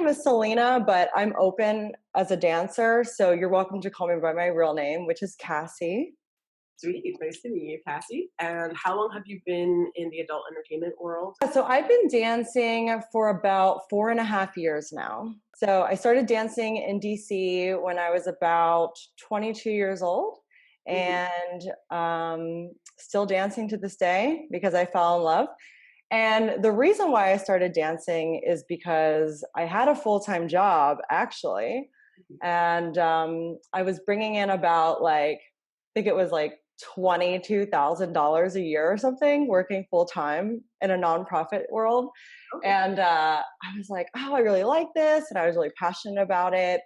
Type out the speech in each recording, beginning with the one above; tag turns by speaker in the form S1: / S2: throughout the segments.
S1: name is Selena, but I'm open as a dancer. So you're welcome to call me by my real name, which is Cassie.
S2: Sweet. Nice to meet you, Cassie. And how long have you been in the adult entertainment world?
S1: So I've been dancing for about 4.5 years now. So I started dancing in DC when I was about 22 years old
S2: Mhm.
S1: and still dancing to this day because I fell in love. And the reason why I started dancing is because I had a full-time job actually. And I was bringing in about like, I think it was like $22,000 a year or something working full time in a nonprofit world.
S2: Okay.
S1: And I was like, oh, I really like this. And I was really passionate about it.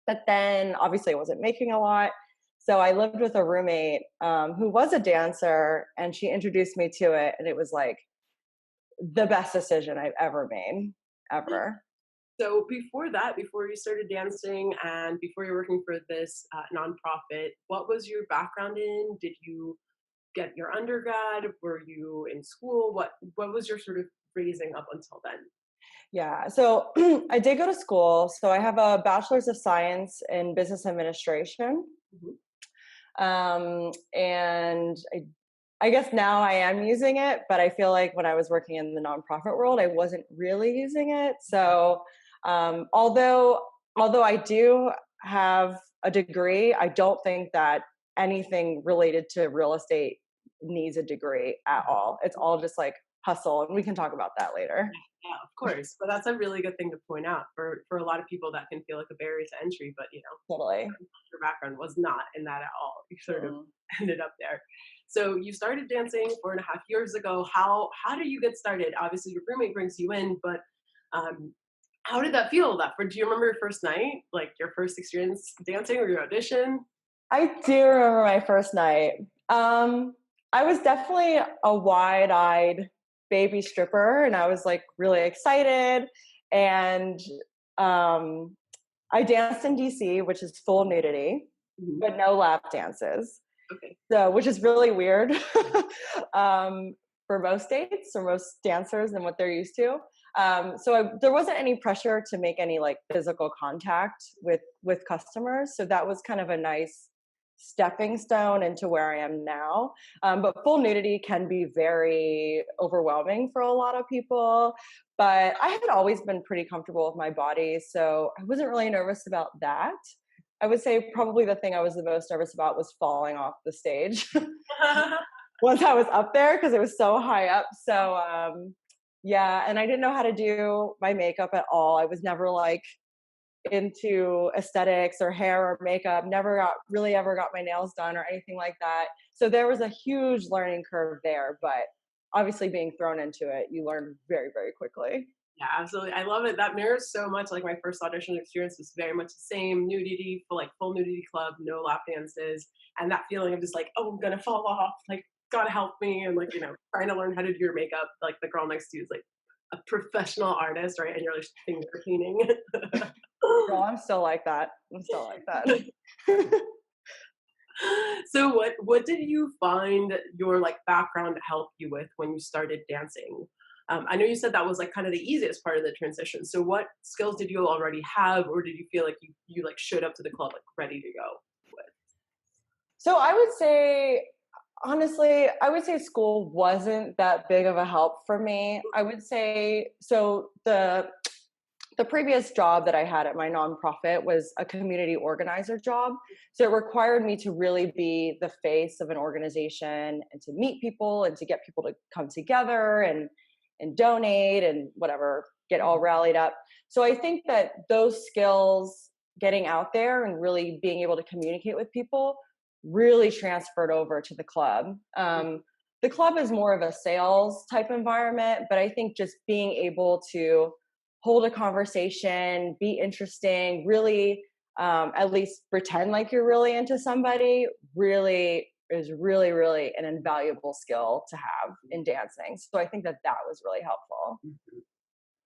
S1: But then obviously I wasn't making a lot. So I lived with a roommate who was a dancer and she introduced me to it. And it was like the best decision I've ever made, ever.
S2: So before that, before you started dancing and before you're working for this nonprofit, what was your background in? Did you get your undergrad? Were you in school? What was your sort of raising up until then?
S1: Yeah. So I did go to school. So I have a bachelor's of science in business administration.
S2: Mhm.
S1: And I guess now I am using it, but I feel like when I was working in the nonprofit world, I wasn't really using it. So although I do have a degree, I don't think that anything related to real estate needs a degree at all. It's all just like hustle, and we can talk about that later.
S2: Yeah, of course. But that's a really good thing to point out for a lot of people that can feel like a barrier to entry. But
S1: Totally.
S2: your background was not in that at all. You sort of
S1: Mm.
S2: ended up there. So you started dancing 4.5 years ago. How did you get started? Obviously, your roommate brings you in, but um, how did that feel? Do you remember your first night, like your first experience dancing or your audition?
S1: I do remember my first night. I was definitely a wide-eyed baby stripper, and I was like really excited. And um, I danced in DC, which is full nudity,
S2: Mhm.
S1: but no lap dances.
S2: Okay.
S1: So, which is really weird um, for most states or most dancers and what they're used to. There wasn't any pressure to make any like physical contact with customers. So that was kind of a nice stepping stone into where I am now. But full nudity can be very overwhelming for a lot of people. But I had always been pretty comfortable with my body, so I wasn't really nervous about that. I would say probably the thing I was the most nervous about was falling off the stage once I was up there because it was so high up. So yeah, and I didn't know how to do my makeup at all. I was never like into aesthetics or hair or makeup. Never got really ever got my nails done or anything like that. So there was a huge learning curve there, but obviously being thrown into it, you learn very, very quickly.
S2: Yeah, absolutely. I love it. That mirrors so much. Like my first audition experience was very much the same. Nudity, full nudity club, no lap dances, and that feeling of just like, oh, I'm gonna fall off. Like, gotta help me, and trying to learn how to do your makeup. Like the girl next to you is like a professional artist, right? And you're like finger cleaning.
S1: Girl, I'm still like that. I'm still like that.
S2: So what did you find your like background helped you with when you started dancing? I know you said that was like kind of the easiest part of the transition. So what skills did you already have, or did you feel like you like showed up to the club like ready to go with?
S1: So I would say, honestly, I would say school wasn't that big of a help for me. I would say so the previous job that I had at my nonprofit was a community organizer job. So it required me to really be the face of an organization and to meet people and to get people to come together and donate and whatever, get all rallied up. So I think that those skills, getting out there and really being able to communicate with people, really transferred over to the club. The club is more of a sales type environment, but I think just being able to hold a conversation, be interesting, really at least pretend like you're really into somebody, really is really, really an invaluable skill to have in dancing. So I think that that was really helpful.
S2: Mhm.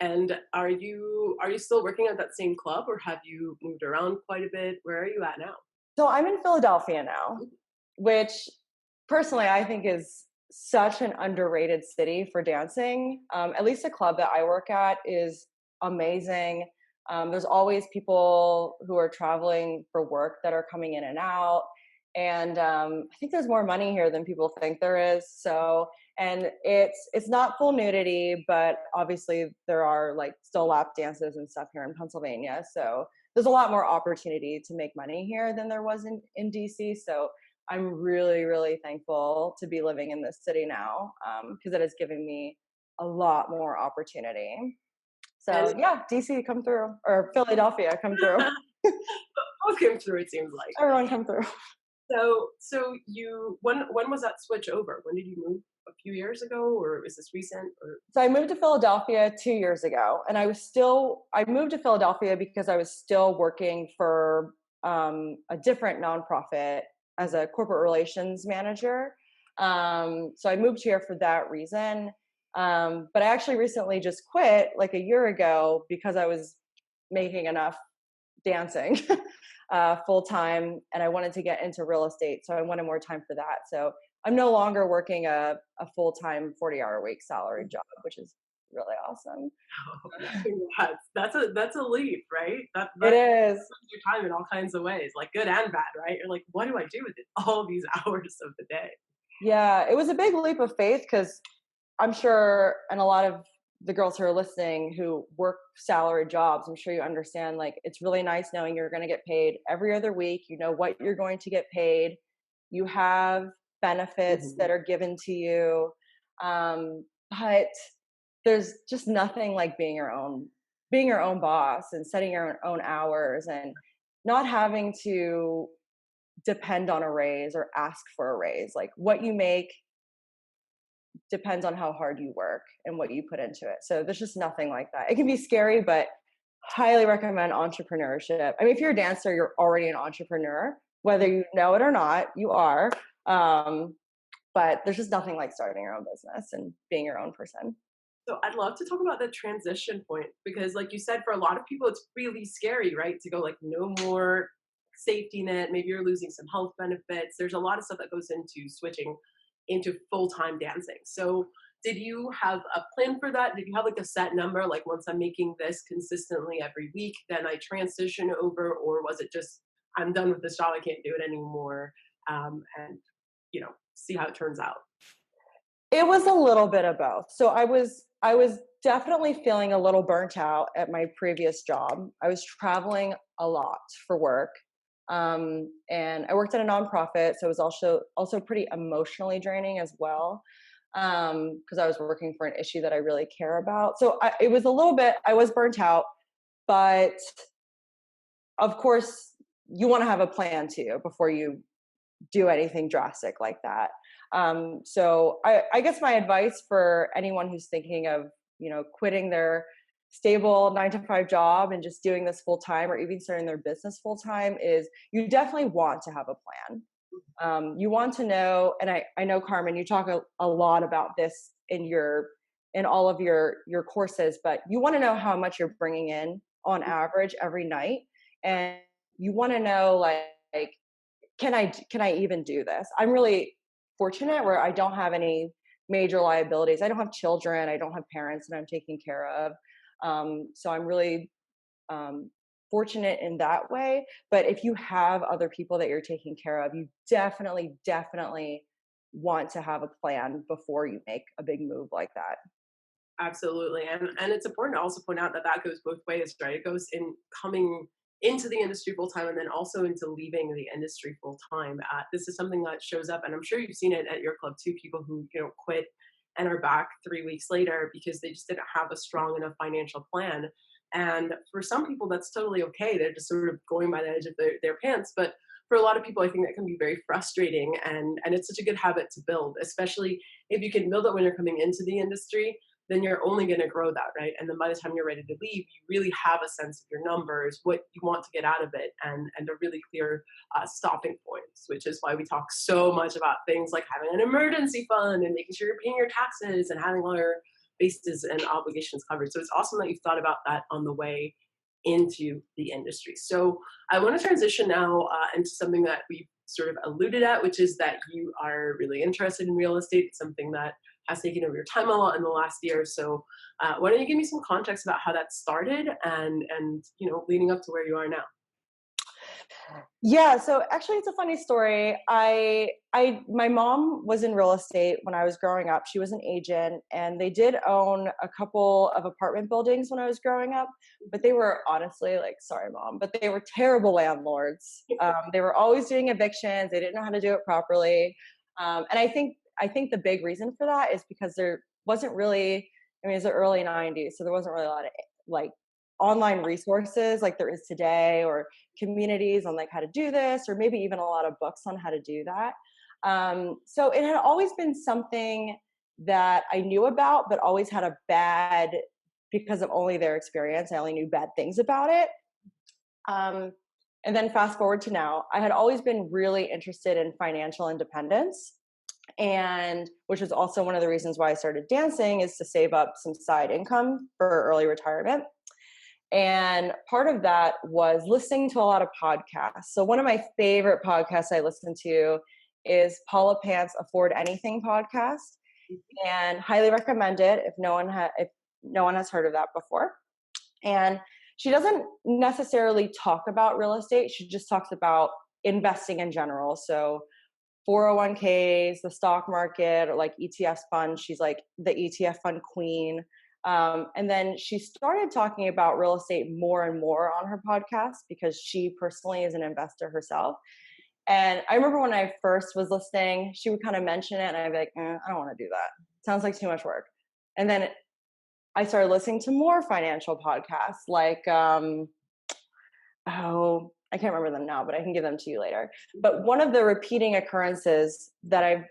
S2: And are you still working at that same club, or have you moved around quite a bit? Where are you at now?
S1: So I'm in Philadelphia now, which personally I think is such an underrated city for dancing. At least the club that I work at is amazing. There's always people who are traveling for work that are coming in and out. And I think there's more money here than people think there is. So, and it's not full nudity, but obviously there are like still lap dances and stuff here in Pennsylvania. So there's a lot more opportunity to make money here than there was in DC. So I'm really, really thankful to be living in this city now, because it has given me a lot more opportunity.
S2: And
S1: So yeah, DC come through, or Philadelphia come through.
S2: both came through, it seems like.
S1: Everyone come through.
S2: So you when was that switch over? When did you move? A few years ago, or is this recent? Or
S1: So I moved to Philadelphia 2 years ago, and I moved to Philadelphia because I was still working for a different nonprofit as a corporate relations manager. So I moved here for that reason. But I actually recently just quit like a year ago because I was making enough dancing full time, and I wanted to get into real estate, so I wanted more time for that. So I'm no longer working a full time 40-hour week salary job, which is really awesome.
S2: that's a leap, right?
S1: It
S2: That
S1: is.
S2: your time in all kinds of ways, like good and bad, right? You're like, what do I do with it? All these hours of the day.
S1: Yeah, it was a big leap of faith because I'm sure, and a lot of the girls who are listening who work salary jobs, I'm sure you understand, like, it's really nice knowing you're going to get paid every other week. You know what you're going to get paid. You have benefits
S2: Mhm.
S1: that are given to you. But there's just nothing like being your own boss and setting your own hours and not having to depend on a raise or ask for a raise. Like what you make depends on how hard you work and what you put into it. So there's just nothing like that. It can be scary, but highly recommend entrepreneurship. I mean, if you're a dancer, you're already an entrepreneur, whether you know it or not, you are. Um, but there's just nothing like starting your own business and being your own person.
S2: So I'd love to talk about the transition point because, like you said, for a lot of people, it's really scary, right? To go like no more safety net. Maybe you're losing some health benefits. There's a lot of stuff that goes into switching into full time dancing. So did you have a plan for that? Did you have like a set number? Like once I'm making this consistently every week, then I transition over, or was it just I'm done with this job, I can't do it anymore, and see how it turns out?
S1: It was a little bit of both. So I was definitely feeling a little burnt out at my previous job. I was traveling a lot for work. And I worked at a nonprofit, so it was also pretty emotionally draining as well. Because I was working for an issue that I really care about. So it was a little bit. I was burnt out, but of course, you want to have a plan too before you do anything drastic like that. So I guess my advice for anyone who's thinking of, quitting their stable 9 to 5 job and just doing this full time or even starting their business full time is you definitely want to have a plan. You want to know, and I know Carmen, you talk a lot about this in all of your courses, but you want to know how much you're bringing in on average every night, and you want to know like can I even do this? I'm really fortunate where I don't have any major liabilities. I don't have children. I don't have parents that I'm taking care of. So I'm really fortunate in that way. But if you have other people that you're taking care of, you definitely want to have a plan before you make a big move like that.
S2: Absolutely, and it's important to also point out that that goes both ways, right? It goes in coming into the industry full time, and then also into leaving the industry full time. This is something that shows up, and I'm sure you've seen it at your club too. People who quit and are back 3 weeks later because they just didn't have a strong enough financial plan. And for some people, that's totally okay. They're just sort of going by the edge of their pants, but for a lot of people, I think that can be very frustrating, and it's such a good habit to build, especially if you can build it when you're coming into the industry, then you're only going to grow that, right? And then by the time you're ready to leave, you really have a sense of your numbers, what you want to get out of it, and a really clear stopping points, which is why we talk so much about things like having an emergency fund and making sure you're paying your taxes and having all your bases and obligations covered. So it's awesome that you've thought about that on the way into the industry. So I want to transition now into something that we've sort of alluded at, which is that you are really interested in real estate. It's something that has taken over your time a lot in the last year. So why don't you give me some context about how that started and leading up to where you are now?
S1: Yeah, so actually it's a funny story. My mom was in real estate when I was growing up. She was an agent and they did own a couple of apartment buildings when I was growing up, but they were honestly like, sorry mom, but they were terrible landlords. They were always doing evictions. They didn't know how to do it properly. And I think the big reason for that is because there wasn't really, I mean, it's the early 90s, so there wasn't really a lot of like online resources like there is today, or communities on like how to do this, or maybe even a lot of books on how to do that. So it had always been something that I knew about, but always had a bad, because of only their experience, I only knew bad things about it. Um, and then fast forward to now, I had always been really interested in financial independence. And which was also one of the reasons why I started dancing, is to save up some side income for early retirement. And part of that was listening to a lot of podcasts. So one of my favorite podcasts I listen to is Paula Pant's Afford Anything podcast, and highly recommend it if no one has heard of that before. And she doesn't necessarily talk about real estate. She just talks about investing in general. So 401ks, the stock market, or like ETF funds. She's like the ETF fund queen. And then she started talking about real estate more and more on her podcast because she personally is an investor herself. And I remember when I first was listening, she would kind of mention it, and I'd be like, I don't want to do that. Sounds like too much work. And then I started listening to more financial podcasts, like, I can't remember them now, but I can give them to you later. But one of the repeating occurrences that I've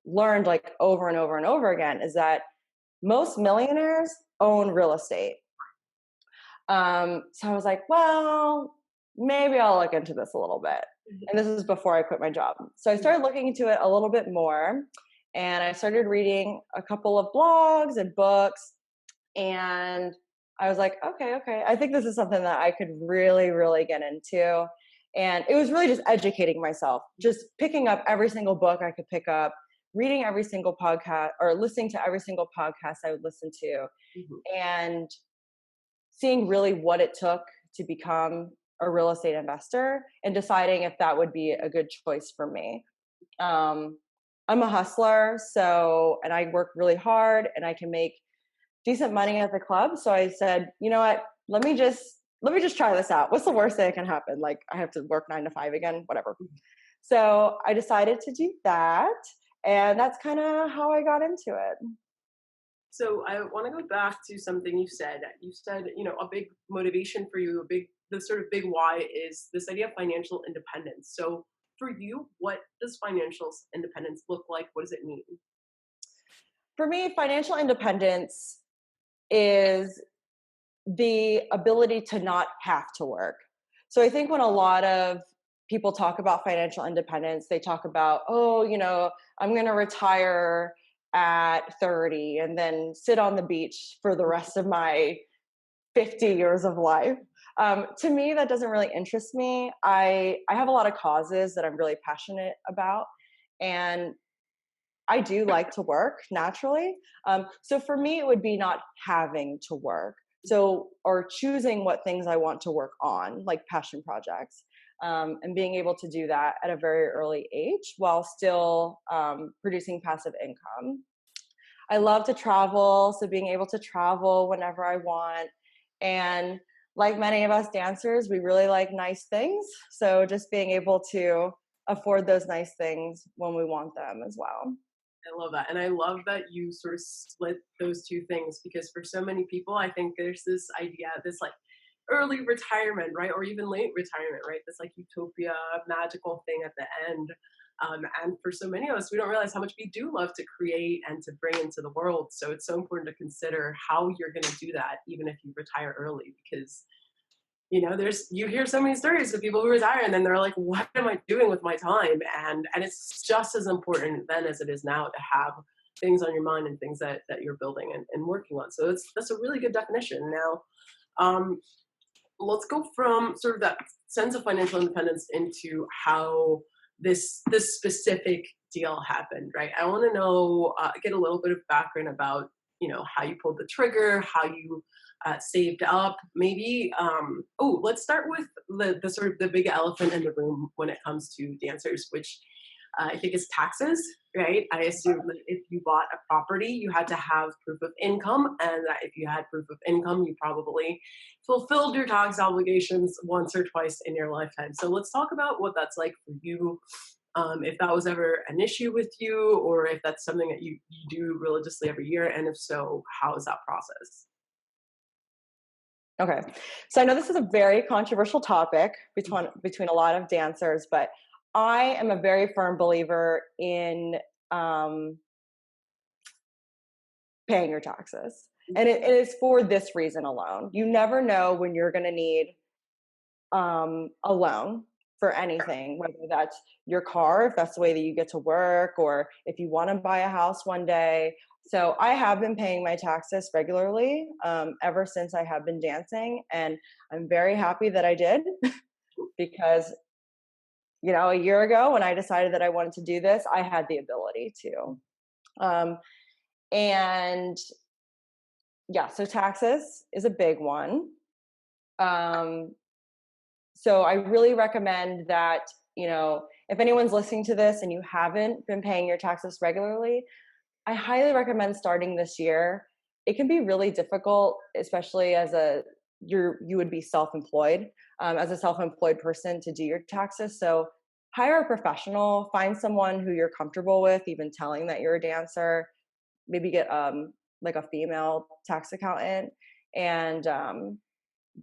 S1: learned like over and over and over again is that most millionaires own real estate. So I was like, well, maybe I'll look into this a little bit. And this is before I quit my job. So I started looking into it a little bit more, and I started reading a couple of blogs and books, and I was like, okay, I think this is something that I could really, really get into. And it was really just educating myself, just picking up every single book I could pick up, reading every single podcast, or listening to every single podcast I would listen to, and seeing really what it took to become a real estate investor and deciding if that would be a good choice for me. I'm a hustler, and I work really hard and I can make decent money at the club. So I said, you know what, let me just try this out. What's the worst thing that can happen? Like, I have to work 9 to 5 again, whatever. So I decided to do that. And that's kind of how I got into it.
S2: So I want to go back to something you said. You said, a big motivation for you, the sort of big why is this idea of financial independence. So for you, what does financial independence look like? What does it mean?
S1: For me, financial independence is the ability to not have to work. So I think when a lot of people talk about financial independence, they talk about, I'm going to retire at 30 and then sit on the beach for the rest of my 50 years of life. To me, that doesn't really interest me. I have a lot of causes that I'm really passionate about, and I do like to work naturally. So for me, it would be not having to work. So, or choosing what things I want to work on, like passion projects, and being able to do that at a very early age while still producing passive income. I love to travel, so being able to travel whenever I want. And like many of us dancers, we really like nice things. So just being able to afford those nice things when we want them as well.
S2: I love that. And I love that you sort of split those two things, because for so many people, I think there's this idea, this like early retirement, right? Or even late retirement, right? This like utopia, magical thing at the end. And for so many of us, we don't realize how much we do love to create and to bring into the world. So it's so important to consider how you're going to do that, even if you retire early, because you hear so many stories of people who retire and then they're like, what am I doing with my time? And it's just as important then as it is now to have things on your mind and things that you're building and working on. So that's a really good definition. Now, let's go from sort of that sense of financial independence into how this specific deal happened, right? I want to know, get a little bit of background about, how you pulled the trigger, how you saved up, maybe. Let's start with the sort of the big elephant in the room when it comes to dancers, which I think is taxes, right? I assume that if you bought a property, you had to have proof of income, and that if you had proof of income, you probably fulfilled your tax obligations once or twice in your lifetime. So let's talk about what that's like for you. If that was ever an issue with you, or if that's something that you do religiously every year, and if so, how is that process?
S1: Okay. So I know this is a very controversial topic between a lot of dancers, but I am a very firm believer in um, paying your taxes. And it is for this reason alone. You never know when you're going to need a loan for anything, whether that's your car, if that's the way that you get to work, or if you want to buy a house one day. So I have been paying my taxes regularly ever since I have been dancing. And I'm very happy that I did because, a year ago when I decided that I wanted to do this, I had the ability to. Um, and yeah, so taxes is a big one. Um, so I really recommend that, if anyone's listening to this and you haven't been paying your taxes regularly, I highly recommend starting this year. It can be really difficult, especially as you would be self-employed, as a self-employed person to do your taxes. So hire a professional, find someone who you're comfortable with, even telling that you're a dancer. Maybe get like a female tax accountant, and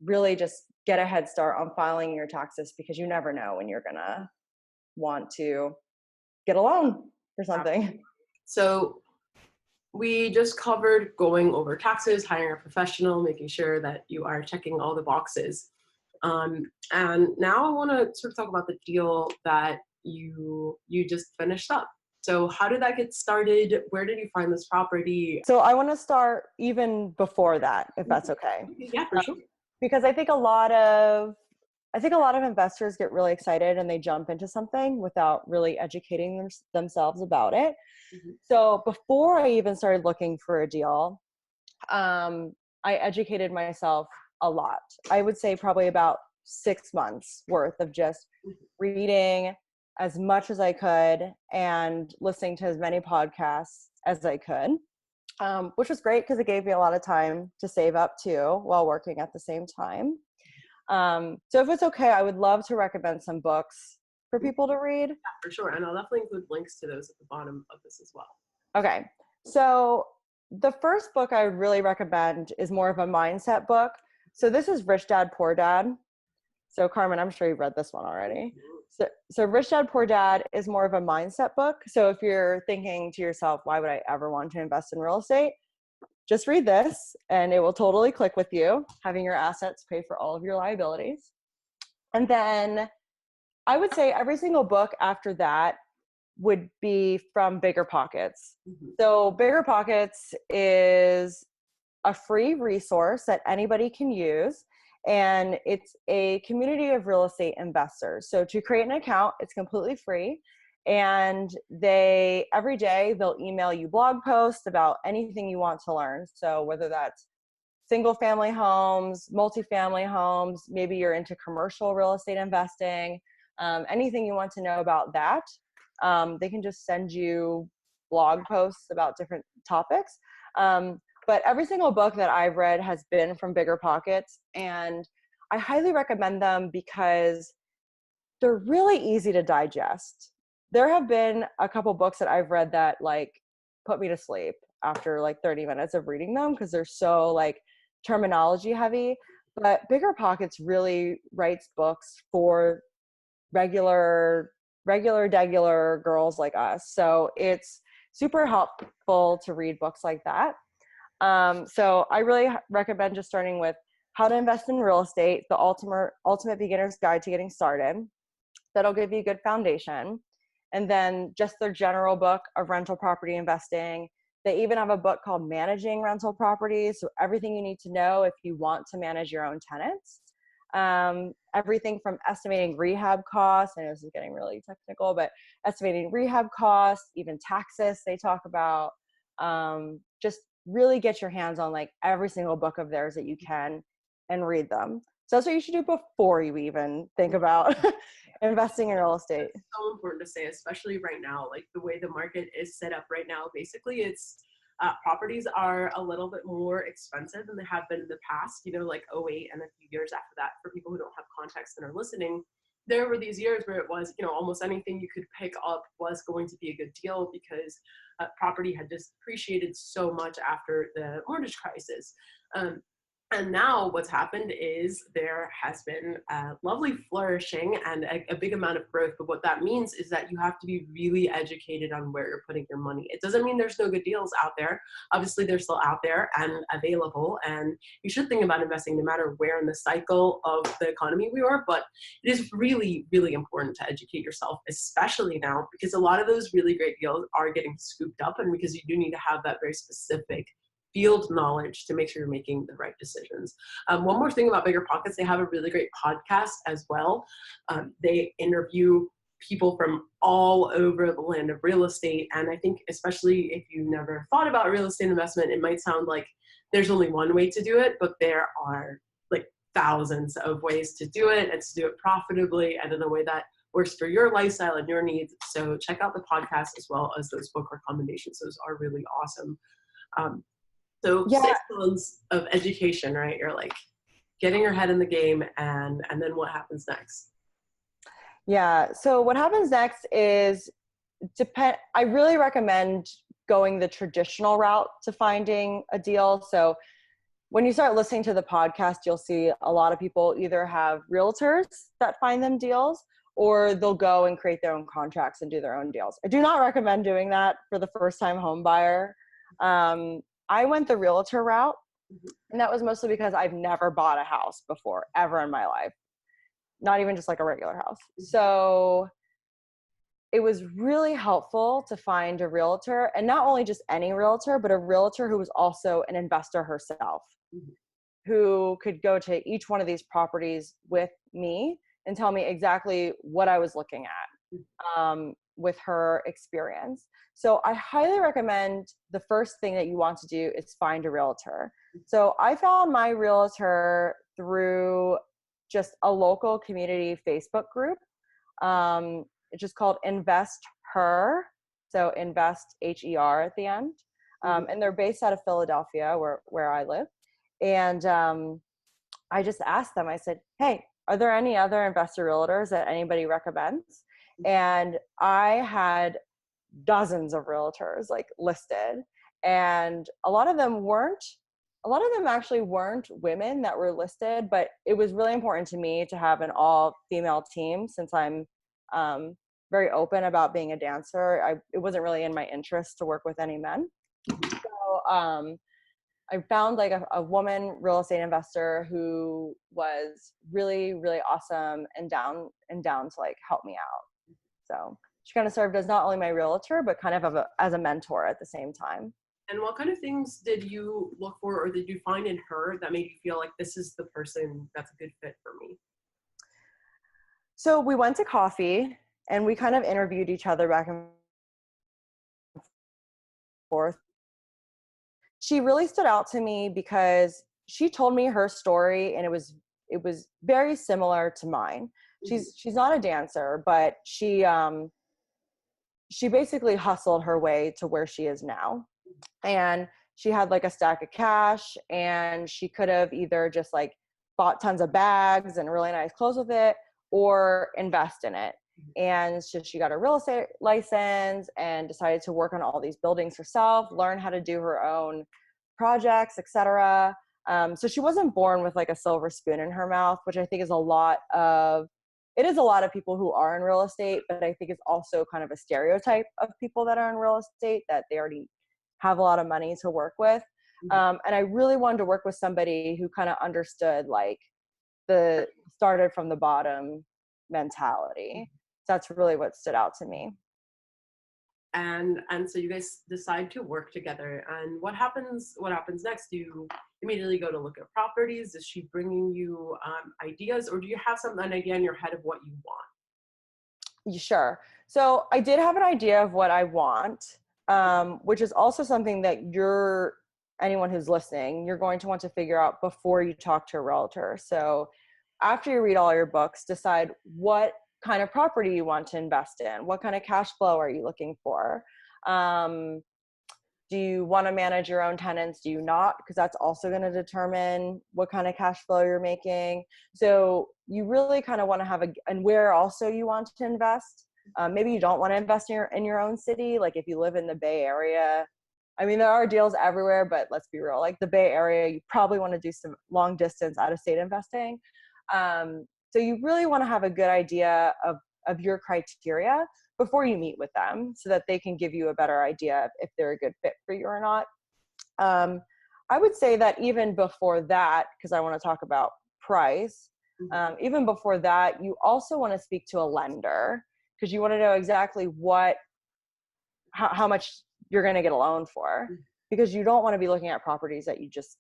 S1: really just get a head start on filing your taxes, because you never know when you're gonna want to get a loan for something.
S2: So we just covered going over taxes, hiring a professional, making sure that you are checking all the boxes. And now I want to sort of talk about the deal that you just finished up. So how did that get started? Where did you find this property?
S1: So I want to start even before that, if that's okay.
S2: Yeah, for sure.
S1: Because I think a lot of investors get really excited and they jump into something without really educating themselves about it.
S2: Mhm.
S1: So before I even started looking for a deal, I educated myself a lot. I would say probably about 6 months worth of just reading as much as I could and listening to as many podcasts as I could, which was great because it gave me a lot of time to save up too while working at the same time. So if it's okay, I would love to recommend some books for people to read.
S2: Yeah, for sure. And I'll definitely include links to those at the bottom of this as well.
S1: Okay. So the first book I would really recommend is more of a mindset book. So this is Rich Dad, Poor Dad. So Carmen, I'm sure you've read this one already. So Rich Dad, Poor Dad is more of a mindset book. So if you're thinking to yourself, why would I ever want to invest in real estate? Just read this and it will totally click with you, having your assets pay for all of your liabilities. And then I would say every single book after that would be from Bigger Pockets.
S2: Mm-hmm.
S1: So Bigger Pockets is a free resource that anybody can use, and it's a community of real estate investors. So to create an account, it's completely free, and every day they'll email you blog posts about anything you want to learn. So whether that's single family homes, multifamily homes, maybe you're into commercial real estate investing, anything you want to know about that, they can just send you blog posts about different topics. But every single book that I've read has been from Bigger Pockets, and I highly recommend them because they're really easy to digest. There have been a couple books that I've read that put me to sleep after 30 minutes of reading them because they're so terminology heavy. But Bigger Pockets really writes books for regular degular girls like us. So it's super helpful to read books like that. So I really recommend just starting with How to Invest in Real Estate, the ultimate beginner's guide to getting started. That'll give you a good foundation. And then just their general book of rental property investing. They even have a book called Managing Rental Properties. So everything you need to know if you want to manage your own tenants. everything from estimating rehab costs. I know this is getting really technical, but estimating rehab costs, even taxes they talk about. Just really get your hands on like every single book of theirs that you can and read them. So that's what you should do before you even think about investing in real estate.
S2: That's so important to say, especially right now, like the way the market is set up right now. Basically, it's properties are a little bit more expensive than they have been in the past, you know, like '08 and a few years after that. For people who don't have context and are listening, there were these years where it was, you know, almost anything you could pick up was going to be a good deal because property had just appreciated so much after the mortgage crisis. Um, and now what's happened is there has been a lovely flourishing and a big amount of growth. But what that means is that you have to be really educated on where you're putting your money. It doesn't mean there's no good deals out there. Obviously, they're still out there and available. And you should think about investing no matter where in the cycle of the economy we are. But it is really, really important to educate yourself, especially now, because a lot of those really great deals are getting scooped up. And because you do need to have that very specific field knowledge to make sure you're making the right decisions. One more thing about Bigger Pockets, they have a really great podcast as well. They interview people from all over the land of real estate. And I think especially if you never thought about real estate investment, it might sound like there's only one way to do it, but there are like thousands of ways to do it and to do it profitably and in a way that works for your lifestyle and your needs. So check out the podcast as well as those book recommendations. Those are really awesome. So
S1: Yeah.
S2: 6 months of education, right? You're like getting your head in the game and then what happens next?
S1: Yeah. So what happens next is I really recommend going the traditional route to finding a deal. So when you start listening to the podcast, you'll see a lot of people either have realtors that find them deals or they'll go and create their own contracts and do their own deals. I do not recommend doing that for the first time home buyer. I went the realtor route, and that was mostly because I've never bought a house before, ever in my life. Not even just like a regular house. So it was really helpful to find a realtor, and not only just any realtor, but a realtor who was also an investor herself, who could go to each one of these properties with me and tell me exactly what I was looking at with her experience. So I highly recommend the first thing that you want to do is find a realtor. So I found my realtor through just a local community Facebook group. It's just called Invest Her. So Invest HER at the end. And they're based out of Philadelphia, where I live. And I just asked them, I said, hey, are there any other investor realtors that anybody recommends? And I had dozens of realtors like listed, and a lot of them actually weren't women that were listed, but it was really important to me to have an all female team since I'm very open about being a dancer. It wasn't really in my interest to work with any men. So I found like a woman real estate investor who was really, really awesome and down to like help me out. So she kind of served as not only my realtor, but kind of as a mentor at the same time.
S2: And what kind of things did you look for or did you find in her that made you feel like this is the person that's a good fit for me?
S1: So we went to coffee and we kind of interviewed each other back and forth. She really stood out to me because she told me her story, and it was very similar to mine. She's not a dancer, but she basically hustled her way to where she is now. And she had like a stack of cash, and she could have either just like bought tons of bags and really nice clothes with it or invest in it. And so she got a real estate license and decided to work on all these buildings herself, learn how to do her own projects, etc. So she wasn't born with like a silver spoon in her mouth, which I think is a lot of people who are in real estate, but I think it's also kind of a stereotype of people that are in real estate, that they already have a lot of money to work with. And I really wanted to work with somebody who kind of understood like the started from the bottom mentality. So that's really what stood out to me.
S2: And so you guys decide to work together, and what happens next? immediately go to look at properties? Is she bringing you ideas, or do you have an idea in your head of what you want?
S1: Sure. So I did have an idea of what I want, which is also something that anyone who's listening, you're going to want to figure out before you talk to a realtor. So after you read all your books, decide what kind of property you want to invest in. What kind of cash flow are you looking for? Do you want to manage your own tenants? Do you not? Because that's also going to determine what kind of cash flow you're making. So you really kind of want to have and where also you want to invest. Maybe you don't want to invest in your own city. Like if you live in the Bay Area, I mean, there are deals everywhere, but let's be real. Like the Bay Area, you probably want to do some long distance out of state investing. So you really want to have a good idea of your criteria before you meet with them so that they can give you a better idea if they're a good fit for you or not. I would say that even before that, because I want to talk about price, even before that, you also want to speak to a lender because you want to know exactly how much you're going to get a loan for, because you don't want to be looking at properties that you just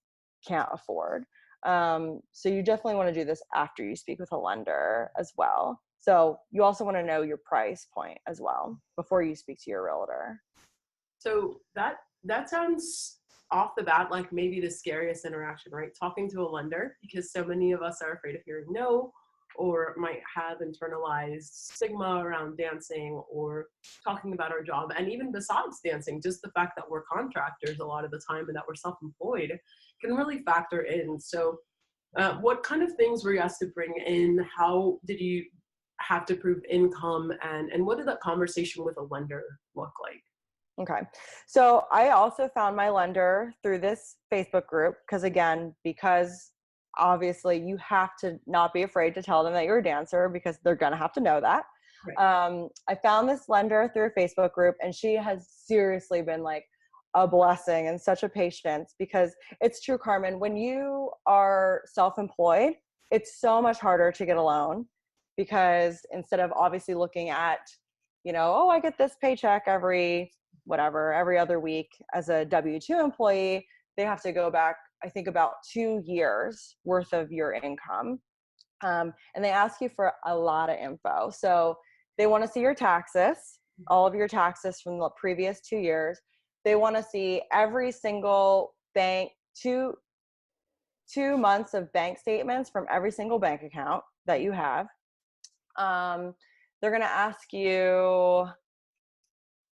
S1: can't afford. So you definitely want to do this after you speak with a lender as well. So you also want to know your price point as well before you speak to your realtor.
S2: So that sounds off the bat like maybe the scariest interaction, right? Talking to a lender, because so many of us are afraid of hearing no, or might have internalized stigma around dancing or talking about our job. And even besides dancing, just the fact that we're contractors a lot of the time and that we're self-employed can really factor in. So what kind of things were you asked to bring in? How did you have to prove income, and what did that conversation with a lender look like?
S1: Okay. So I also found my lender through this Facebook group because obviously you have to not be afraid to tell them that you're a dancer because they're going to have to know that. Right. I found this lender through a Facebook group, and she has seriously been like a blessing and such a patience, because it's true, Carmen, when you are self-employed, it's so much harder to get a loan, because instead of obviously looking at, oh, I get this paycheck every other week as a W-2 employee, they have to go back, I think, about 2 years worth of your income. And they ask you for a lot of info. So they want to see your taxes, all of your taxes from the previous 2 years. They want to see every single bank, two months of bank statements from every single bank account that you have. They're going to ask you,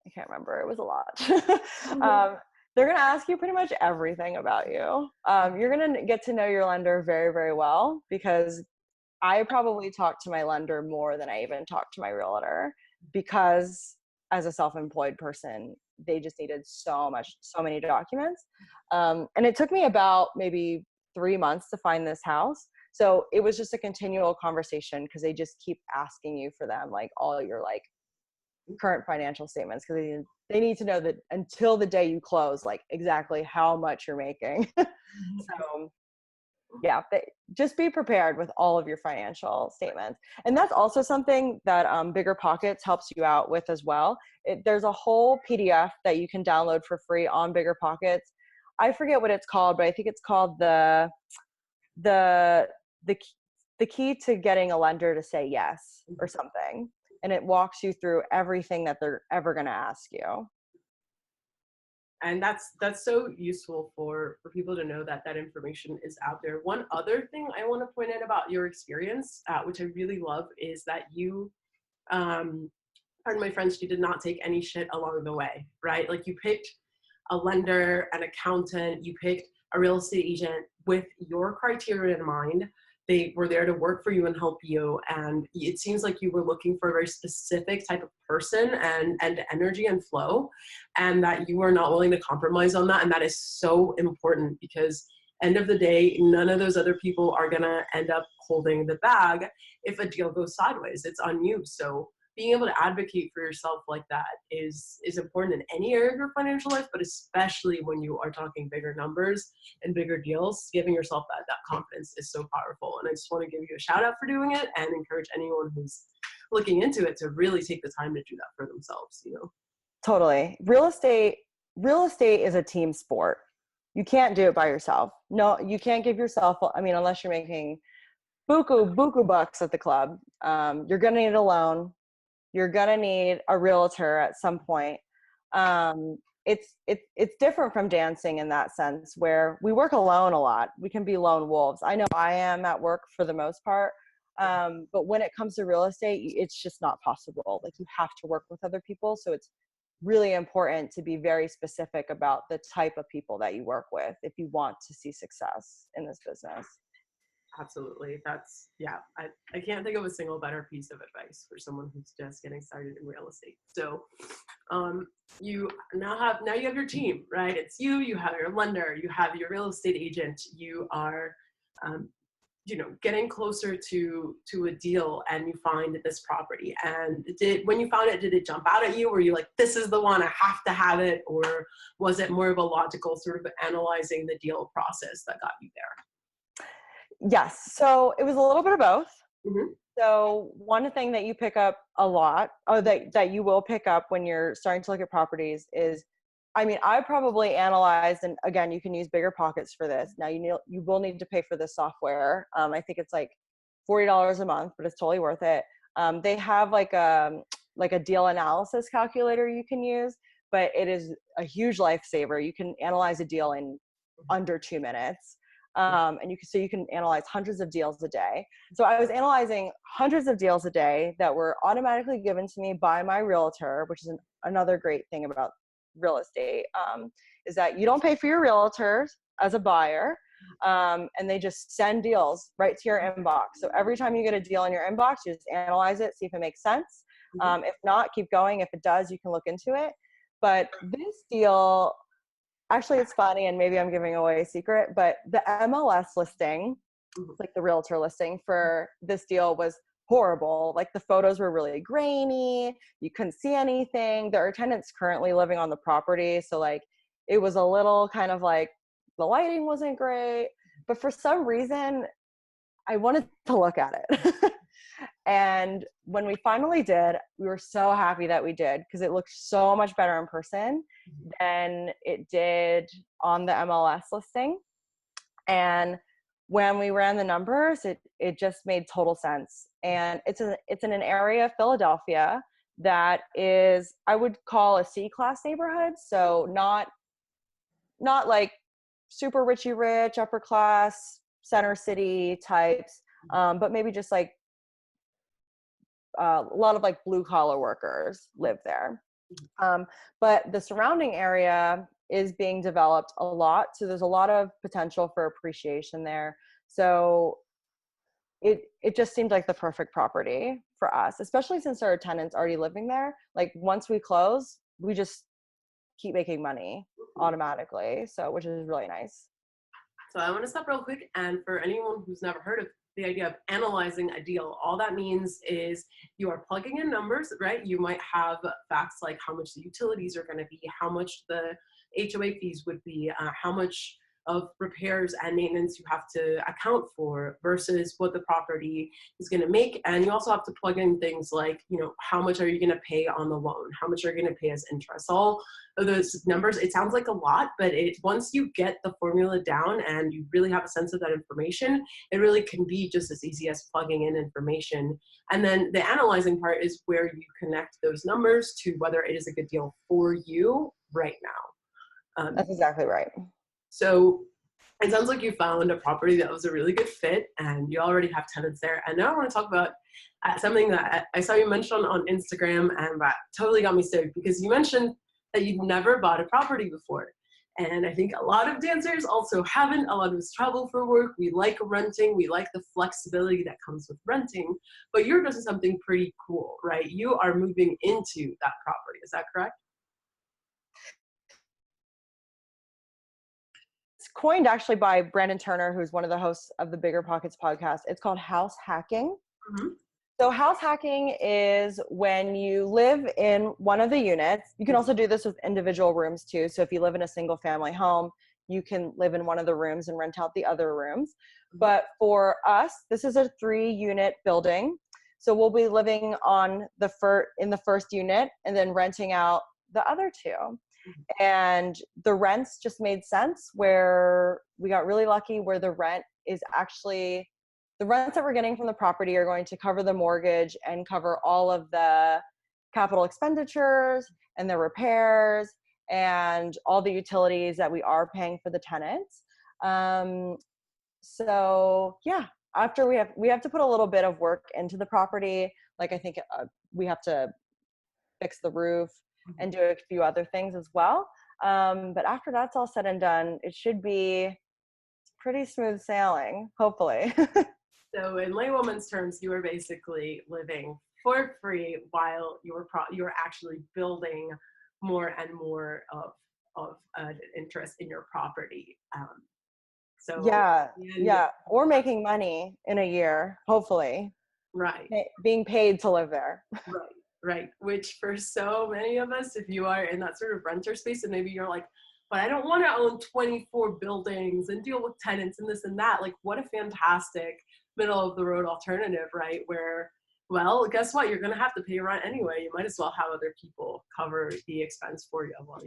S1: I can't remember, it was a lot. They're going to ask you pretty much everything about you. You're going to get to know your lender very, very well, because I probably talked to my lender more than I even talked to my realtor, because as a self-employed person, they just needed so many documents. And it took me about maybe 3 months to find this house. So it was just a continual conversation, because they just keep asking you for them, like all your like current financial statements, because they need to know that until the day you close, like exactly how much you're making. So yeah, just be prepared with all of your financial statements. And that's also something that Bigger Pockets helps you out with as well. There's a whole PDF that you can download for free on Bigger Pockets. I forget what it's called, but I think it's called the key to getting a lender to say yes, or something. And it walks you through everything that they're ever going to ask you.
S2: And that's so useful for people to know that information is out there. One other thing I want to point out about your experience, which I really love, is that you, pardon my French, you did not take any shit along the way, right? Like you picked a lender, an accountant, you picked a real estate agent with your criteria in mind. They were there to work for you and help you. And it seems like you were looking for a very specific type of person and energy and flow, and that you were not willing to compromise on that. And that is so important, because end of the day, none of those other people are going to end up holding the bag if a deal goes sideways. It's on you. So being able to advocate for yourself like that is important in any area of your financial life, but especially when you are talking bigger numbers and bigger deals. Giving yourself that confidence is so powerful. And I just want to give you a shout out for doing it, and encourage anyone who's looking into it to really take the time to do that for themselves,
S1: Totally. Real estate is a team sport. You can't do it by yourself. No, you can't give yourself, I mean, unless you're making buku bucks at the club, you're going to need a loan. You're going to need a realtor at some point. It's different from dancing in that sense, where we work alone a lot. We can be lone wolves. I know I am at work for the most part. But when it comes to real estate, it's just not possible. Like, you have to work with other people. So it's really important to be very specific about the type of people that you work with if you want to see success in this business.
S2: Absolutely. That's, yeah, I can't think of a single better piece of advice for someone who's just getting started in real estate. So you now you have your team, right? It's you have your lender, you have your real estate agent, you are getting closer to a deal, and you find this property. And when you found it, did it jump out at you? Were you like, this is the one, I have to have it? Or was it more of a logical sort of analyzing the deal process that got you there?
S1: Yes. So it was a little bit of both.
S2: Mm-hmm.
S1: So one thing that you pick up a lot, or that you will pick up when you're starting to look at properties is, I mean, I probably analyzed, and again, you can use Bigger Pockets for this. Now you will need to pay for this software. I think it's like $40 a month, but it's totally worth it. They have like a deal analysis calculator you can use, but it is a huge lifesaver. You can analyze a deal in under 2 minutes. And you can analyze hundreds of deals a day. So I was analyzing hundreds of deals a day that were automatically given to me by my realtor, which is another great thing about real estate, is that you don't pay for your realtors as a buyer, and they just send deals right to your inbox. So every time you get a deal in your inbox, you just analyze it, see if it makes sense. If not, keep going. If it does, you can look into it. But this deal, actually, it's funny, and maybe I'm giving away a secret, but the MLS listing, like the realtor listing for this deal, was horrible. Like, the photos were really grainy. You couldn't see anything. There are tenants currently living on the property. So like, it was a little kind of like, the lighting wasn't great, but for some reason I wanted to look at it. And when we finally did, we were so happy that we did, because it looked so much better in person than it did on the MLS listing. And when we ran the numbers, it just made total sense. And it's in an area of Philadelphia that is, I would call, a C-class neighborhood. So not like super richy rich, upper class, center city types, but maybe just like a lot of like blue collar workers live there. But the surrounding area is being developed a lot. So there's a lot of potential for appreciation there. So it just seemed like the perfect property for us, especially since there are tenants already living there. Like, once we close, we just keep making money automatically. So, which is really nice.
S2: So I want to stop real quick. And for anyone who's never heard of the idea of analyzing a deal, all that means is you are plugging in numbers, right? You might have facts like how much the utilities are going to be, how much the HOA fees would be, how much of repairs and maintenance you have to account for versus what the property is going to make. And you also have to plug in things like, how much are you going to pay on the loan? How much are you going to pay as interest? All of those numbers, it sounds like a lot, but once you get the formula down and you really have a sense of that information, it really can be just as easy as plugging in information. And then the analyzing part is where you connect those numbers to whether it is a good deal for you right now.
S1: That's exactly right.
S2: So it sounds like you found a property that was a really good fit and you already have tenants there. And now I want to talk about something that I saw you mention on Instagram, and that totally got me stoked, because you mentioned that you'd never bought a property before. And I think a lot of dancers also haven't. A lot of us travel for work. We like renting. We like the flexibility that comes with renting. But you're doing something pretty cool, right? You are moving into that property. Is that correct?
S1: Coined actually by Brandon Turner, who's one of the hosts of the Bigger Pockets podcast. It's called house hacking. Mm-hmm. So house hacking is when you live in one of the units. You can also do this with individual rooms too. So if you live in a single family home, you can live in one of the rooms and rent out the other rooms. But for us, this is a 3-unit building. So we'll be living in the first unit and then renting out the other 2. And the rents just made sense, where we got really lucky, where the rent is actually, the rents that we're getting from the property are going to cover the mortgage and cover all of the capital expenditures and the repairs and all the utilities that we are paying for the tenants. So yeah, after we have to put a little bit of work into the property. Like I think we have to fix the roof and do a few other things as well. But after that's all said and done, it should be pretty smooth sailing, hopefully.
S2: So in laywoman's terms, you were basically living for free while you were actually building more and more of an interest in your property. So
S1: Yeah,
S2: and
S1: yeah. Or making money in a year, hopefully.
S2: right,
S1: Being paid to live there.
S2: right, right. Which for so many of us, if you are in that sort of renter space, and maybe you're like, but I don't want to own 24 buildings and deal with tenants and this and that. Like, what a fantastic middle of the road alternative, right? Where, well, guess what? You're going to have to pay rent anyway. You might as well have other people cover the expense for you while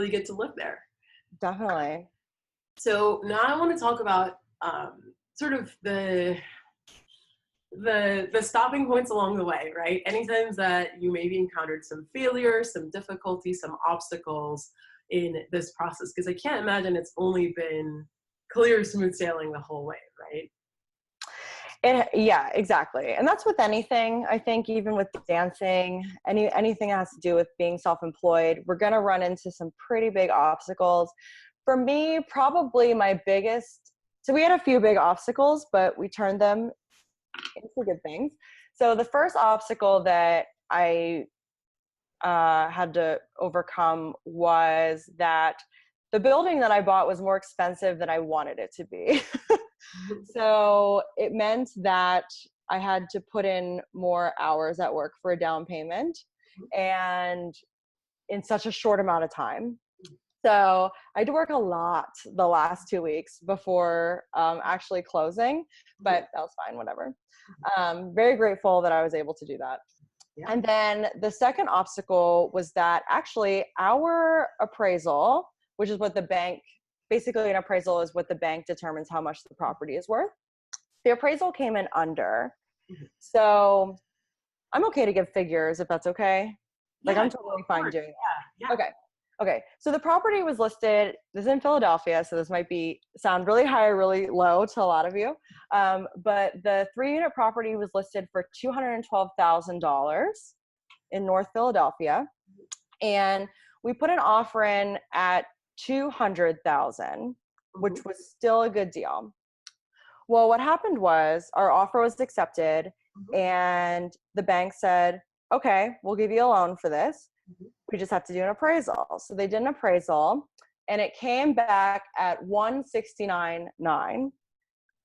S2: you get to live there.
S1: Definitely.
S2: So now I want to talk about sort of the stopping points along the way, right? Anytime that you maybe encountered some failures, some difficulties, some obstacles in this process, because I can't imagine it's only been clear, smooth sailing the whole way, right?
S1: Yeah, exactly. And that's with anything. I think even with dancing, anything that has to do with being self-employed, we're going to run into some pretty big obstacles. For me, probably my biggest, so we had a few big obstacles, but we turned them into good things. So the first obstacle that I had to overcome was that the building that I bought was more expensive than I wanted it to be. So it meant that I had to put in more hours at work for a down payment, and in such a short amount of time. So I had to work a lot the last 2 weeks before actually closing, but that was fine, whatever. Very grateful that I was able to do that.
S2: Yeah.
S1: And then the second obstacle was that actually our appraisal, which is what the bank, basically an appraisal is what the bank determines how much the property is worth. The appraisal came in under. So I'm okay to give figures if that's okay. Like,
S2: Yeah,
S1: I'm totally fine doing that.
S2: yeah.
S1: Okay. Okay. So the property was listed, this is in Philadelphia. So this might sound really high or really low to a lot of you. But the 3-unit property was listed for $212,000 in North Philadelphia. And we put an offer in at 200,000, which was still a good deal. Well, what happened was our offer was accepted and the bank said, okay, we'll give you a loan for this. We just have to do an appraisal. So they did an appraisal and it came back at 169.9,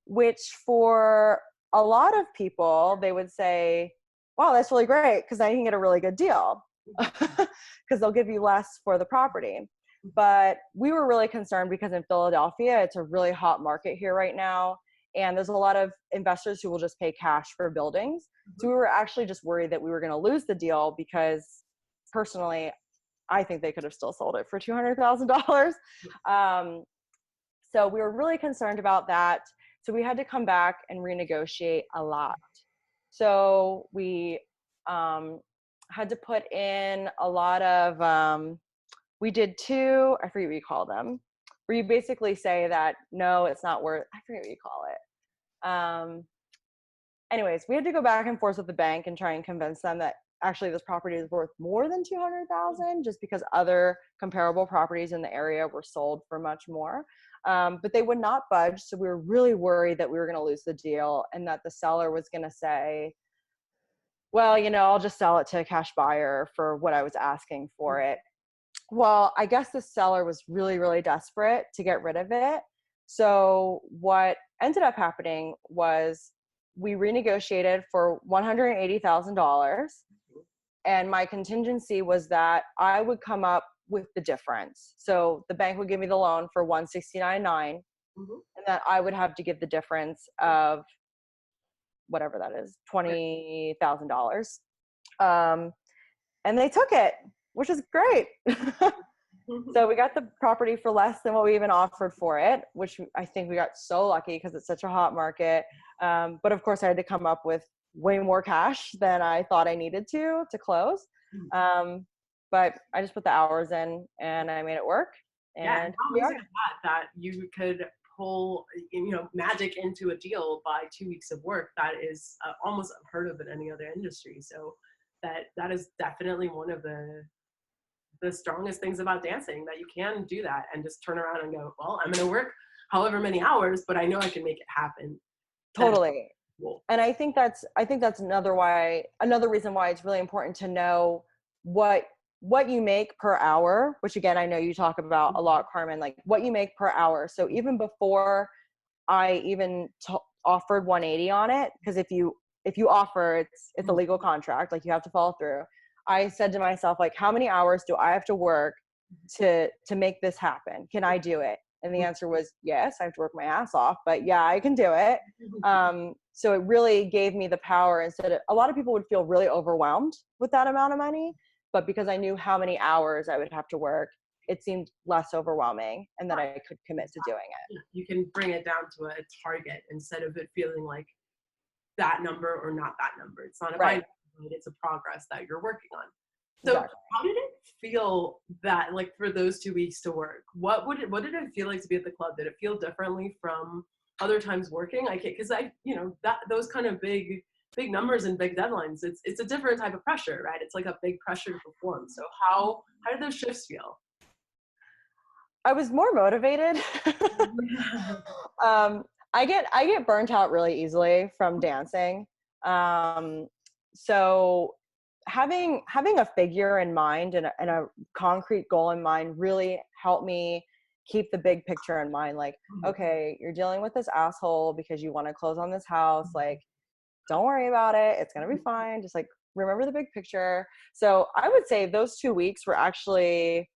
S1: which for a lot of people, they would say, wow, that's really great because now you can get a really good deal because they'll give you less for the property. But we were really concerned because in Philadelphia, it's a really hot market here right now. And there's a lot of investors who will just pay cash for buildings. So we were actually just worried that we were going to lose the deal because personally, I think they could have still sold it for $200,000. So we were really concerned about that. So we had to come back and renegotiate a lot. So we had to put in a lot of, we did two, I forget what you call them, where you basically say that, no, it's not worth, I forget what you call it. Anyways, we had to go back and forth with the bank and try and convince them that actually this property is worth more than 200,000 just because other comparable properties in the area were sold for much more. But they would not budge. So we were really worried that we were going to lose the deal and that the seller was going to say, well, I'll just sell it to a cash buyer for what I was asking for it. Well, I guess the seller was really, really desperate to get rid of it. So what ended up happening was we renegotiated for $180,000. And my contingency was that I would come up with the difference. So the bank would give me the loan for 169.9, and that I would have to give the difference of whatever that is, $20,000. And they took it, which is great. So we got the property for less than what we even offered for it, which I think we got so lucky because it's such a hot market. But of course, I had to come up with way more cash than I thought I needed to close. But I just put the hours in and I made it work.
S2: Yeah,
S1: And
S2: and how
S1: we are.
S2: amazing is that you could pull, magic into a deal by 2 weeks of work. That is almost unheard of in any other industry. So that is definitely one of the strongest things about dancing, that you can do that and just turn around and go, well, I'm going to work however many hours, but I know I can make it happen. That is
S1: Totally.
S2: cool.
S1: And I think that's another reason why it's really important to know what you make per hour, which again I know you talk about a lot, Carmen, like what you make per hour. So even before I even offered 180 on it, because if you offer, it's a legal contract, like you have to follow through. I said to myself, like, how many hours do I have to work to make this happen? Can I do it? And the answer was yes. I have to work my ass off, but yeah, I can do it. So it really gave me the power. Instead of, a lot of people would feel really overwhelmed with that amount of money, but because I knew how many hours I would have to work, it seemed less overwhelming, and that I could commit to doing it.
S2: You can bring it down to a target instead of it feeling like that number or not that number. It's not a
S1: Right.
S2: binary, it's a progress that you're working on. So
S1: Exactly.
S2: how did it feel that, like, for those 2 weeks to work? What did it feel like to be at the club? Did it feel differently from other times working? I can't, because that those kind of big numbers and big deadlines, it's a different type of pressure, right? It's like a big pressure to perform. So how did those shifts feel?
S1: I was more motivated. um, I get burnt out really easily from dancing. Um, so having a figure in mind and a concrete goal in mind really helped me keep the big picture in mind. Like, okay, you're dealing with this asshole because you want to close on this house. Like, don't worry about it. It's gonna be fine. Just like remember the big picture. So I would say those 2 weeks were actually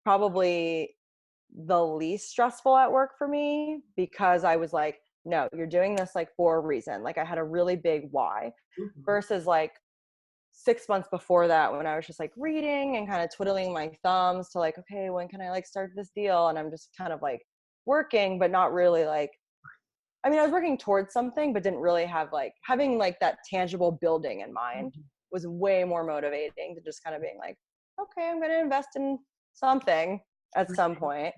S1: probably the least stressful at work for me, because I was like, no, you're doing this like for a reason. Like I had a really big why, versus like 6 months before that when I was just like reading and kind of twiddling my thumbs to like, okay, when can I like start this deal? And I'm just kind of like working, but not really like, I mean, I was working towards something, but didn't really have like having like that tangible building in mind was way more motivating to just kind of being like, okay, I'm going to invest in something at some point.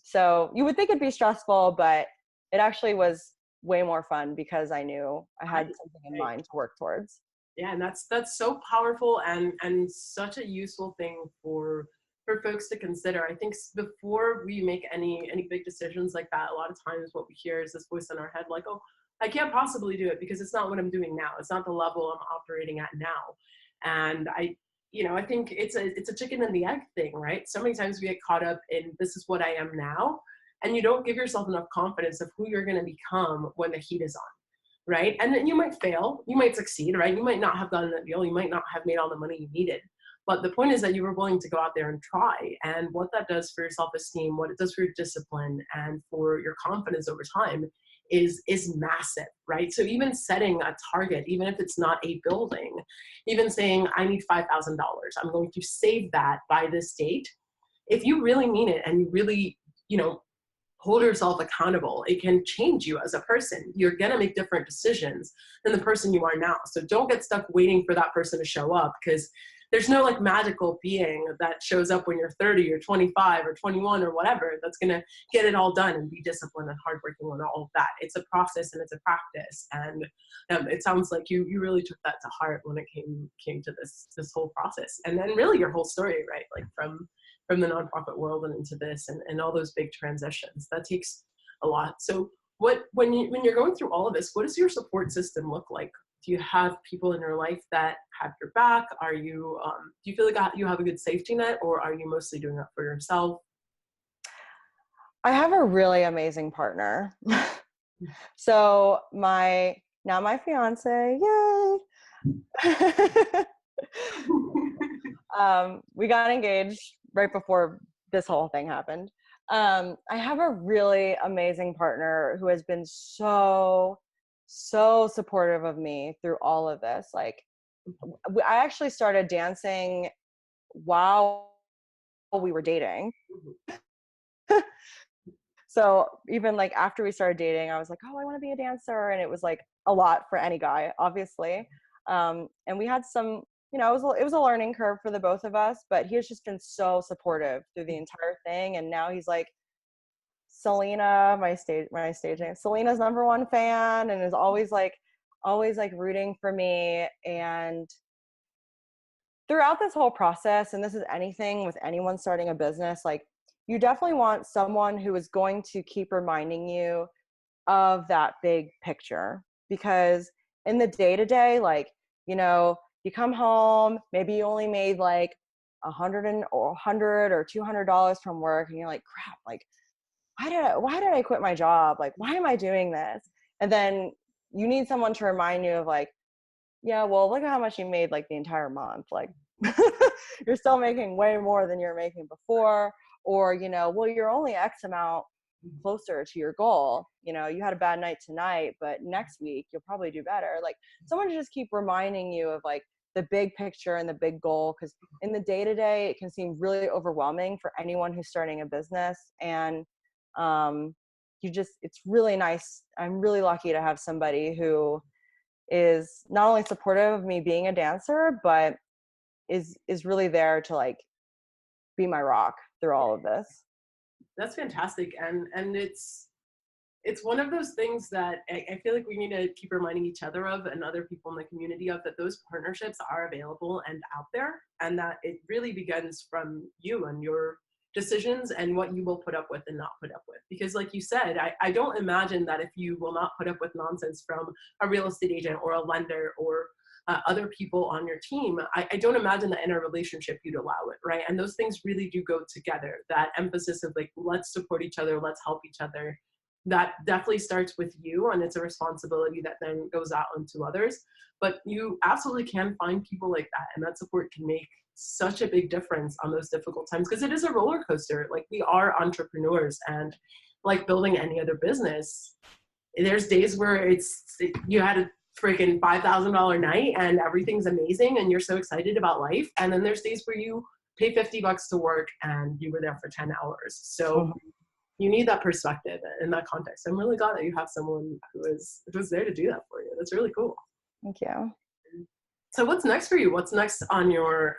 S1: So you would think it'd be stressful, but it actually was way more fun because I knew I had something in mind to work towards.
S2: Yeah, and that's so powerful and such a useful thing for folks to consider. I think before we make any big decisions like that, a lot of times what we hear is this voice in our head like, oh, I can't possibly do it because it's not what I'm doing now. It's not the level I'm operating at now. And I think it's a chicken and the egg thing, right? So many times we get caught up in this is what I am now, and you don't give yourself enough confidence of who you're going to become when the heat is on, right? And then you might fail, you might succeed, right? You might not have gotten that deal, you might not have made all the money you needed. But the point is that you were willing to go out there and try. And what that does for your self-esteem, what it does for your discipline and for your confidence over time is massive, right? So even setting a target, even if it's not a building, even saying I need $5,000, I'm going to save that by this date. If you really mean it and you really, hold yourself accountable, it can change you as a person. You're going to make different decisions than the person you are now. So don't get stuck waiting for that person to show up, because there's no like magical being that shows up when you're 30 or 25 or 21 or whatever that's going to get it all done and be disciplined and hardworking and all of that. It's a process and it's a practice. And it sounds like you really took that to heart when it came to this whole process. And then really your whole story, right? Like from the nonprofit world and into this and all those big transitions. That takes a lot. So when you're going through all of this, what does your support system look like? Do you have people in your life that have your back? Are you do you feel like you have a good safety net, or are you mostly doing that for yourself?
S1: I have a really amazing partner. So my fiance, yay. We got engaged right before this whole thing happened. I have a really amazing partner who has been so supportive of me through all of this. Like, I actually started dancing while we were dating.
S2: Mhm.
S1: So even like after we started dating, I was like, oh, I want to be a dancer. And it was like a lot for any guy, obviously. And we had some, it was a learning curve for the both of us, but he has just been so supportive through the entire thing. And now he's like, Selena, my stage name, Selena's #1 fan, and is always like rooting for me. And throughout this whole process, and this is anything with anyone starting a business, like you definitely want someone who is going to keep reminding you of that big picture, because in the day to day, like, you come home, maybe you only made like $100 or $200 from work, and you're like, crap, like why did I quit my job? Like, why am I doing this? And then you need someone to remind you of like, yeah, well, look at how much you made like the entire month. Like you're still making way more than you're making before. Or, well, you're only X amount closer to your goal. You had a bad night tonight, but next week you'll probably do better. Like someone to just keep reminding you of like the big picture and the big goal. Because in the day to day, it can seem really overwhelming for anyone who's starting a business. And it's really nice. I'm really lucky to have somebody who is not only supportive of me being a dancer, but is really there to like be my rock through all of this.
S2: That's fantastic. And it's one of those things that I feel like we need to keep reminding each other of, and other people in the community of, that those partnerships are available and out there, and that it really begins from you and your decisions and what you will put up with and not put up with. Because like you said, I don't imagine that if you will not put up with nonsense from a real estate agent or a lender or other people on your team, I don't imagine that in a relationship you'd allow it, right? And those things really do go together. That emphasis of like, let's support each other, let's help each other, that definitely starts with you, and it's a responsibility that then goes out onto others. But you absolutely can find people like that, and that support can make such a big difference on those difficult times, because it is a roller coaster. Like, we are entrepreneurs, and like building any other business, there's days where you had a freaking $5,000 night and everything's amazing and you're so excited about life, and then there's days where you pay $50 to work and you were there for 10 hours. So you need that perspective in that context. I'm really glad that you have someone who's there to do that for you. That's really cool.
S1: Thank you.
S2: So what's next for you? What's next on your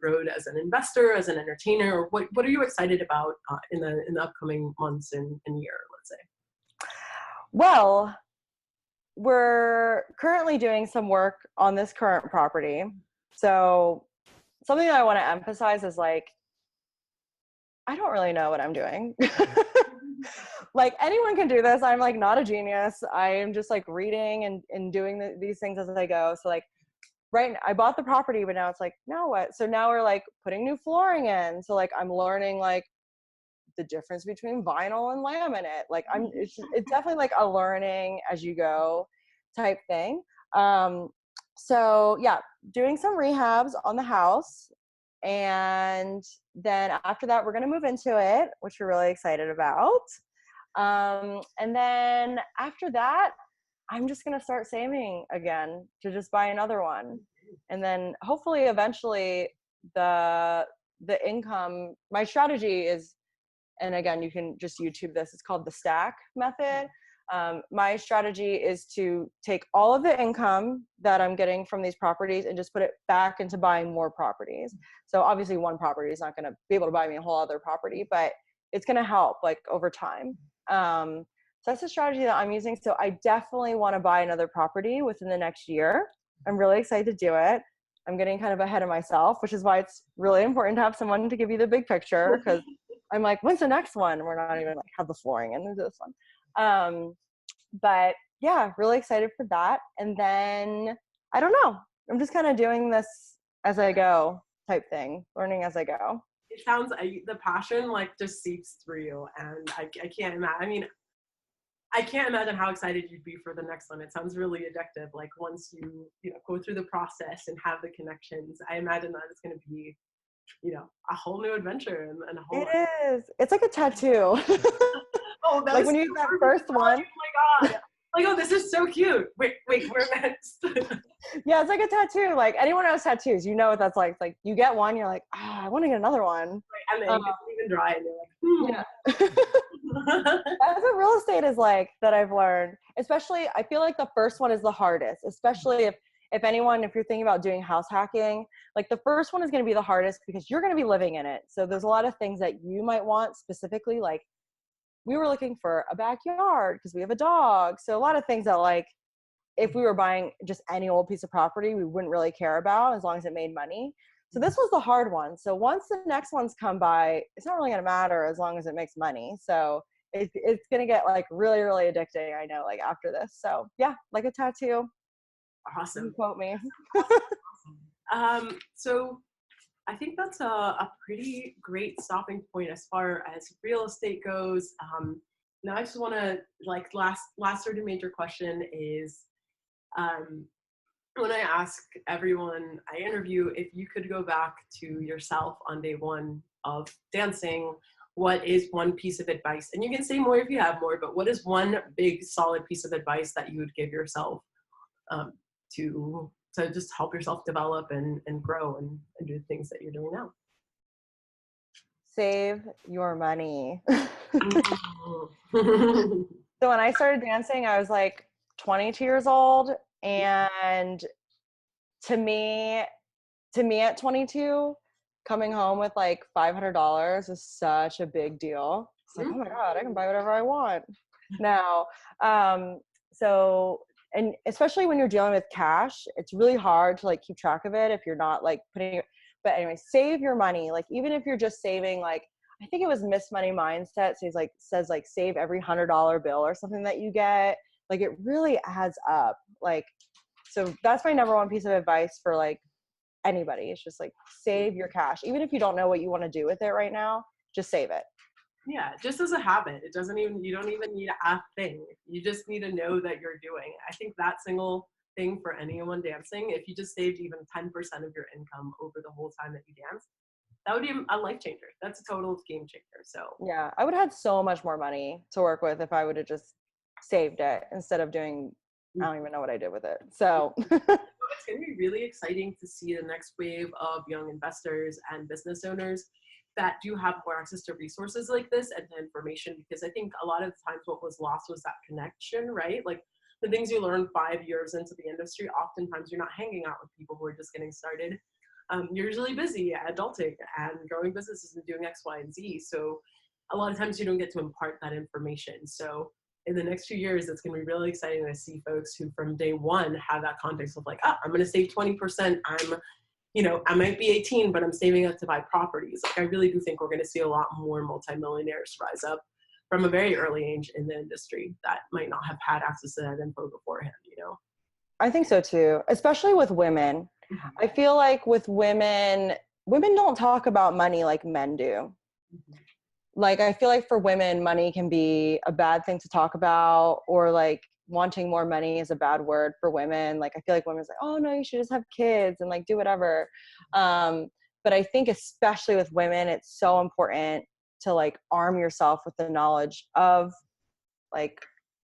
S2: road as an investor, as an entertainer? Or what are you excited about in the upcoming months and year, let's say?
S1: Well, we're currently doing some work on this current property. So something that I want to emphasize is like, I don't really know what I'm doing. Like, anyone can do this. I'm like not a genius. I am just like reading and doing these things as I go. So like, right, I bought the property, but now it's like, now what? So now we're like putting new flooring in. So like, I'm learning like the difference between vinyl and laminate. Like it's definitely like a learning as you go type thing. So yeah, doing some rehabs on the house. And then after that, we're going to move into it, which we're really excited about. And then after that, I'm just going to start saving again to just buy another one. And then hopefully eventually the income, my strategy is, and again, you can just YouTube this, it's called the stack method. My strategy is to take all of the income that I'm getting from these properties and just put it back into buying more properties. So obviously one property is not going to be able to buy me a whole other property, but it's going to help like over time. So that's the strategy that I'm using. So I definitely want to buy another property within the next year. I'm really excited to do it. I'm getting kind of ahead of myself, which is why it's really important to have someone to give you the big picture, because I'm like, when's the next one? We're not even like have the flooring in this one. But yeah, really excited for that. And then I don't know, I'm just kind of doing this as I go type thing, learning as I go.
S2: It sounds, the passion like just seeps through you, and I can't imagine. I mean, I can't imagine how excited you'd be for the next one. It sounds really addictive. Like once you go through the process and have the connections, I imagine that it's going to be, a whole new adventure and a whole.
S1: It is. It's like a tattoo.
S2: Oh, that
S1: like when you use that first one.
S2: Oh my god! Like, oh, this is so cute. Wait, we're next.
S1: Yeah, it's like a tattoo. Like anyone who has tattoos, you know what that's like. It's like you get one, you're like, I want to get another one.
S2: And the
S1: Um,
S2: ink isn't even dry, and
S1: yeah.
S2: you're like,
S1: That's what real estate is like that I've learned. Especially, I feel like the first one is the hardest, especially if anyone, if you're thinking about doing house hacking, like the first one is going to be the hardest because you're going to be living in it. So there's a lot of things that you might want specifically, like we were looking for a backyard because we have a dog. So a lot of things that like, if we were buying just any old piece of property, we wouldn't really care about as long as it made money. So this was the hard one. So once the next ones come by, it's not really going to matter as long as it makes money. So it's going to get like really, really addicting. I know, like after this. So yeah, like a tattoo. You
S2: awesome.
S1: quote me.
S2: So I think that's a pretty great stopping point as far as real estate goes. Now I just want to like last sort of major question is, um, when I ask everyone I interview if you could go back to yourself on day one of dancing, what is one piece of advice? And you can say more if you have more, but what is one big solid piece of advice that you would give yourself um, to just help yourself develop and grow and do the things that you're doing now?
S1: Save your money.
S2: Mm.
S1: So when I started dancing, I was like 22 years old. And to me, at 22, coming home with like $500 is such a big deal. It's like, oh my God, I can buy whatever I want now. So, and especially when you're dealing with cash, it's really hard to like keep track of it if you're not like putting it, but anyway, save your money. Like, even if you're just saving, like, I think it was Miss Money Mindset says like save every $100 bill or something that you get. Like, it really adds up. Like, so that's my number one piece of advice for like anybody. It's just like save your cash. Even if you don't know what you want to do with it right now, just save it.
S2: Yeah, just as a habit. You don't even need a thing. You just need to know that you're doing it. I think that single thing for anyone dancing, if you just saved even 10% of your income over the whole time that you dance, that would be a life changer. That's a total game changer. So
S1: Yeah, I would have had so much more money to work with if I would have just saved it instead of doing, I don't even know what I did with it. So
S2: it's going to be really exciting to see the next wave of young investors and business owners that do have more access to resources like this and to information, because I think a lot of the times what was lost was that connection, right? Like the things you learn 5 years into the industry, oftentimes you're not hanging out with people who are just getting started. You're usually busy adulting and growing businesses and doing X, Y, and Z. So a lot of times you don't get to impart that information. So in the next few years, it's going to be really exciting to see folks who from day one have that context of like, I'm going to save 20%. I might be 18, but I'm saving up to buy properties. Like, I really do think we're going to see a lot more multimillionaires rise up from a very early age in the industry that might not have had access to that info beforehand.
S1: I think so too, especially with women.
S2: Mm-hmm.
S1: I feel like with women don't talk about money like men do.
S2: Mm-hmm.
S1: Like, I feel like for women, money can be a bad thing to talk about, or like wanting more money is a bad word for women. Like, I feel like women's like, oh no, you should just have kids and like do whatever. But I think especially with women, it's so important to like arm yourself with the knowledge of like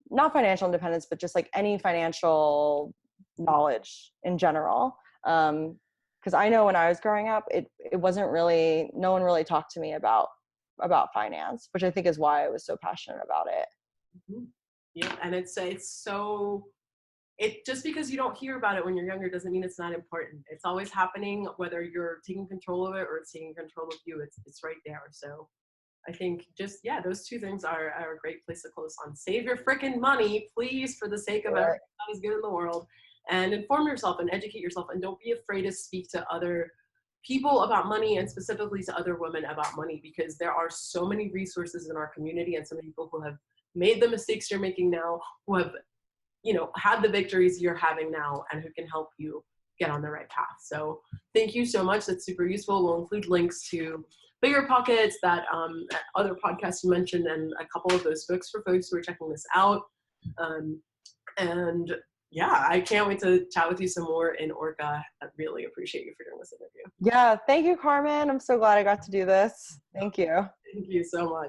S1: not financial independence, but just like any financial knowledge in general. Because I know when I was growing up, it wasn't really, no one really talked to me about finance, which I think is why I was so passionate about it.
S2: Mm-hmm. Yeah, and it's so it just because you don't hear about it when you're younger doesn't mean it's not important. It's always happening, whether you're taking control of it or it's taking control of you. It's right there. So I think those two things are a great place to close on. Save your freaking money, please, for the sake of everything that is good in the world, and inform yourself and educate yourself, and don't be afraid to speak to other people about money, and specifically to other women about money, because there are so many resources in our community and so many people who have made the mistakes you're making now, who have had the victories you're having now, and who can help you get on the right path. So thank you so much. That's super useful. We'll include links to Bigger Pockets, that other podcasts you mentioned, and a couple of those books for folks who are checking this out. And yeah, I can't wait to chat with you some more in Orca. I really appreciate you for doing this interview.
S1: Yeah, thank you, Carmen. I'm so glad I got to do this. Thank you.
S2: Thank you so much.